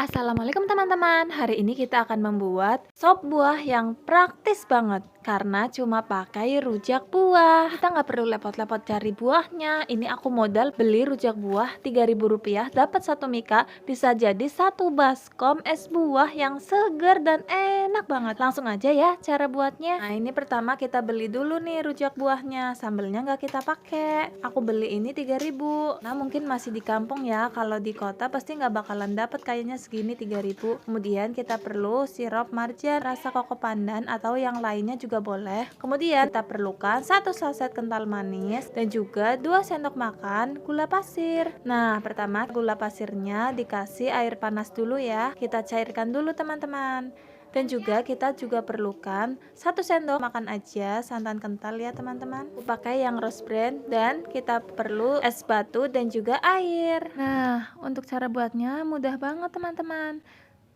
Assalamualaikum teman-teman. Hari ini kita akan membuat sop buah yang praktis banget karena cuma pakai rujak buah. Kita nggak perlu lepot-lepot cari buahnya. Ini aku modal beli rujak buah Rp3.000 dapat satu mika, bisa jadi satu baskom es buah yang segar dan enak banget. Langsung aja ya cara buatnya. Nah, ini pertama kita beli dulu nih rujak buahnya. Sambelnya nggak kita pakai. Aku beli ini 3.000. Nah, mungkin masih di kampung ya. Kalau di kota pasti nggak bakalan dapet kayaknya segini 3.000. Kemudian kita perlu sirup marjan rasa koko pandan atau yang lainnya juga boleh. Kemudian kita perlukan 1 saset kental manis dan juga 2 sendok makan gula pasir. Nah, pertama gula pasirnya dikasih air panas dulu ya. Kita cairkan dulu teman-teman. Dan juga kita juga perlukan 1 sendok makan aja santan kental ya teman-teman. Aku pakai yang rose brand dan kita perlu es batu dan juga air. Nah, untuk cara buatnya mudah banget teman-teman.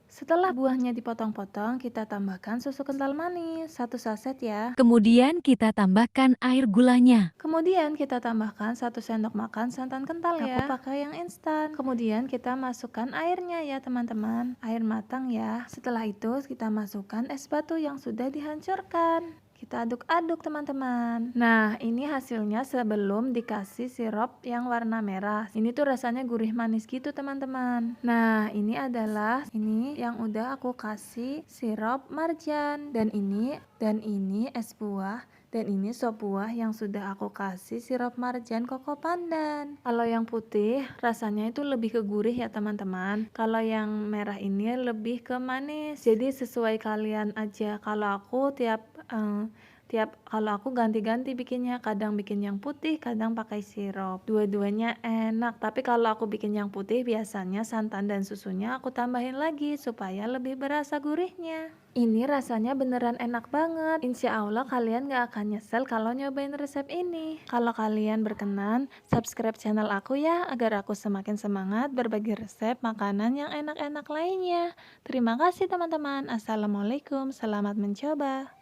Setelah buahnya dipotong-potong, kita tambahkan susu kental manis 1 saset ya. Kemudian kita tambahkan air gulanya. Kemudian kita tambahkan 1 sendok makan santan kental ya. Aku pakai yang instan. Kemudian kita masukkan airnya ya teman-teman. Air matang ya. Setelah itu kita masukkan es batu yang sudah dihancurkan. Kita aduk-aduk teman-teman. Nah, ini hasilnya sebelum dikasih sirup yang warna merah. Ini tuh rasanya gurih manis gitu teman-teman. Nah, ini adalah ini yang udah aku kasih sirup marjan. Dan ini es buah. Dan ini sop buah yang sudah aku kasih sirup marjan koko pandan. Kalau yang putih rasanya itu lebih ke gurih ya teman-teman. Kalau yang merah ini lebih ke manis. Jadi sesuai kalian aja. Kalau aku kalau aku ganti-ganti bikinnya, kadang bikin yang putih, kadang pakai sirup. Dua-duanya enak, tapi kalau aku bikin yang putih biasanya santan dan susunya aku tambahin lagi supaya lebih berasa gurihnya. Ini rasanya beneran enak banget. Insya Allah kalian gak akan nyesel kalau nyobain resep ini. Kalau kalian berkenan, subscribe channel aku ya agar aku semakin semangat berbagi resep makanan yang enak-enak lainnya. Terima kasih teman-teman. Assalamualaikum, selamat mencoba.